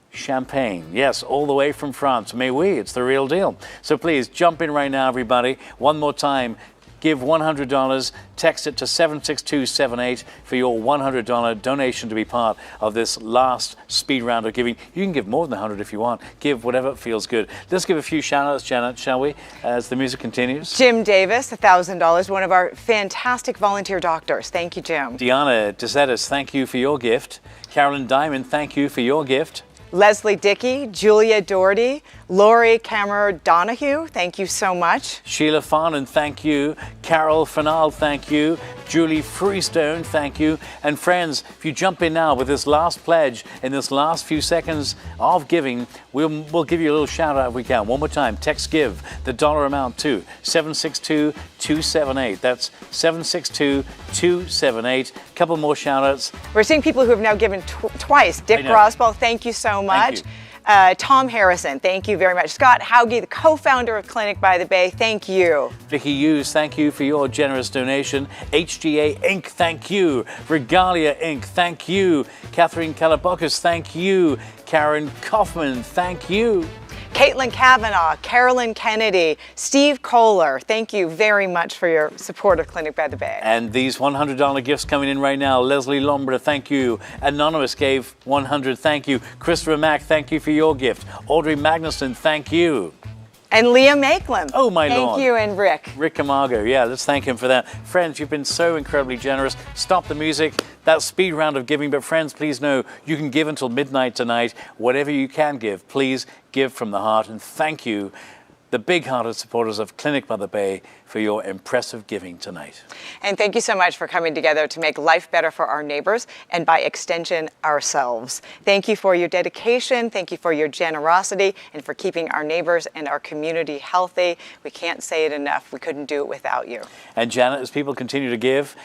champagne. Yes, all the way from France. Mais oui, it's the real deal. So please jump in right now, everybody. One more time. Give $100, text it to 76278 for your $100 donation to be part of this last speed round of giving. You can give more than $100 if you want. Give whatever feels good. Let's give a few shout-outs, Janet, shall we, as the music continues? Jim Davis, $1,000, one of our fantastic volunteer doctors. Thank you, Jim. Deanna DeZetis, thank you for your gift. Carolyn Diamond, thank you for your gift. Leslie Dickey, Julia Doherty, Lori Cameron Donahue, thank you so much. Sheila Farnan, thank you. Carol Fanal, thank you. Julie Freestone, thank you. And friends, if you jump in now with this last pledge in this last few seconds of giving, we'll give you a little shout out if we can. One more time, text GIVE, the dollar amount to 762-278. That's 762-278. Couple more shout outs. We're seeing people who have now given twice. Dick Grosbell, thank you so much. Thank you. Tom Harrison, thank you very much. Scott Hauge, the co-founder of Clinic by the Bay, thank you. Vicky Hughes, thank you for your generous donation. HGA Inc., thank you. Regalia Inc., thank you. Catherine Kalabokis, thank you. Karen Kaufman, thank you. Caitlin Kavanaugh, Carolyn Kennedy, Steve Kohler, thank you very much for your support of Clinic by the Bay. And these $100 gifts coming in right now. Leslie Lombra, thank you. Anonymous gave 100, thank you. Christopher Mack, thank you for your gift. Audrey Magnuson, thank you. And Liam Makelam. Oh, my Lord. Thank you, and Rick. Rick Camargo, yeah, let's thank him for that. Friends, you've been so incredibly generous. Stop the music. That speed round of giving. But friends, please know you can give until midnight tonight. Whatever you can give, please give from the heart. And thank you, the big-hearted supporters of Clinic by the Bay, for your impressive giving tonight. And thank you so much for coming together to make life better for our neighbors and by extension ourselves. Thank you for your dedication. Thank you for your generosity and for keeping our neighbors and our community healthy. We can't say it enough. We couldn't do it without you. And Janet, as people continue to give,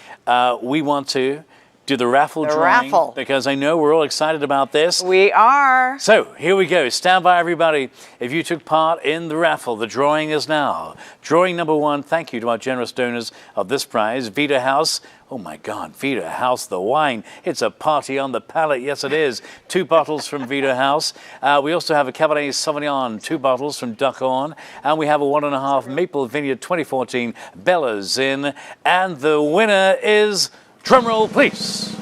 we want to do the raffle drawing, because I know we're all excited about this. We are. So here we go. Stand by, everybody. If you took part in the raffle, the drawing is now. Drawing number 1, thank you to our generous donors of this prize, Vita House. Oh my God, Vita House, the wine. It's a party on the palate. Yes, it is. 2 bottles from Vita House. We also have a Cabernet Sauvignon, 2 bottles from Duckhorn. And we have a 1.5 Maple Vineyard 2014 Bella Zin. And the winner is, drumroll please,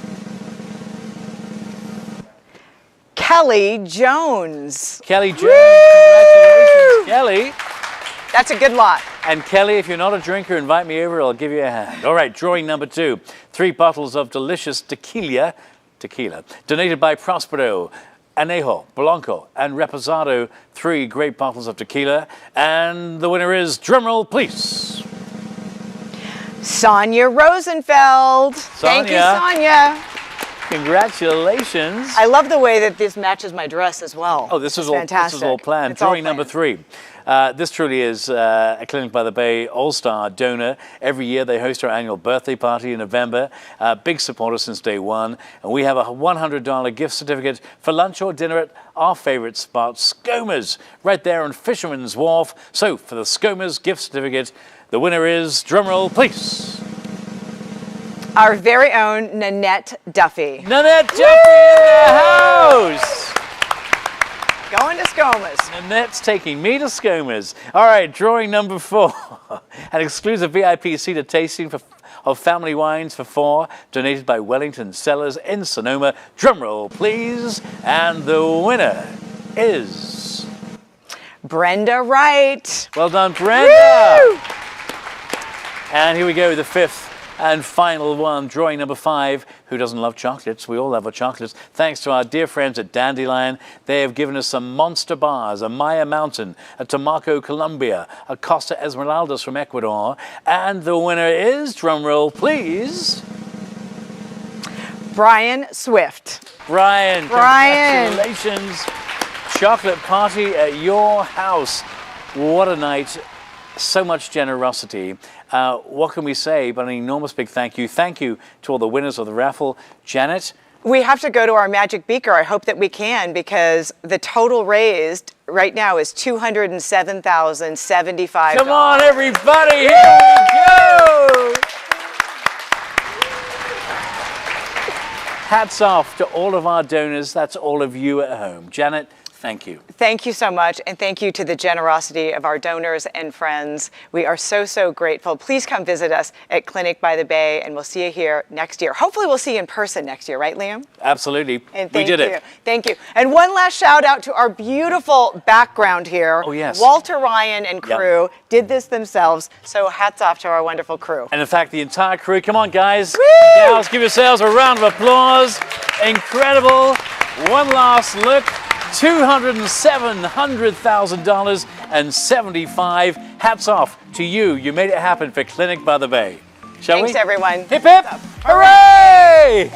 Kelly Jones. Kelly Jones. Congratulations, Kelly. That's a good lot. And Kelly, if you're not a drinker, invite me over. I'll give you a hand. All right, drawing number 2. 3 bottles of delicious tequila, donated by Prospero, Anejo, Blanco, and Reposado. 3 great bottles of tequila. And the winner is, drumroll please, Sonia Rosenfeld. Thank you, Sonia. Congratulations. I love the way that this matches my dress as well. Oh, this is fantastic. This is all planned. It's all Drawing number 3. This truly is a Clinic by the Bay All-Star donor. Every year they host our annual birthday party in November. Big supporter since day one. And we have a $100 gift certificate for lunch or dinner at our favorite spot, Skomer's, right there on Fisherman's Wharf. So for the Skomer's gift certificate, the winner is, drumroll please, our very own Nanette Duffy. Nanette Duffy in the house. Going to Skomer's. Nanette's taking me to Skomer's. All right, drawing number 4. An exclusive VIP seated tasting of family wines for 4, donated by Wellington Cellars in Sonoma. Drumroll, please. And the winner is Brenda Wright. Well done, Brenda. Woo! And here we go, the 5th and final one, drawing number 5. Who doesn't love chocolates? We all love our chocolates. Thanks to our dear friends at Dandelion. They have given us some monster bars, a Maya Mountain, a Tomaco Colombia, a Costa Esmeraldas from Ecuador. And the winner is, drumroll please, Brian Swift. Brian, congratulations. Chocolate party at your house. What a night. So much generosity. What can we say but an enormous big thank you. Thank you to all the winners of the raffle. Janet? We have to go to our magic beaker. I hope that we can, because the total raised right now is $207,075. Come on, everybody, here we go! Hats off to all of our donors. That's all of you at home. Janet, thank you. Thank you so much, and thank you to the generosity of our donors and friends. We are so, so grateful. Please come visit us at Clinic by the Bay, and we'll see you here next year. Hopefully we'll see you in person next year, right, Liam? Absolutely. And we did it. Thank you. And one last shout out to our beautiful background here. Oh, yes. Walter Ryan and crew did this themselves, so hats off to our wonderful crew. And in fact, the entire crew, come on, guys. Woo! Gals, give yourselves a round of applause. Incredible. One last look. $207,000 and 75. Hats off to you. You made it happen for Clinic by the Bay. Shall we? Thanks, everyone. Hip, hip. Hooray!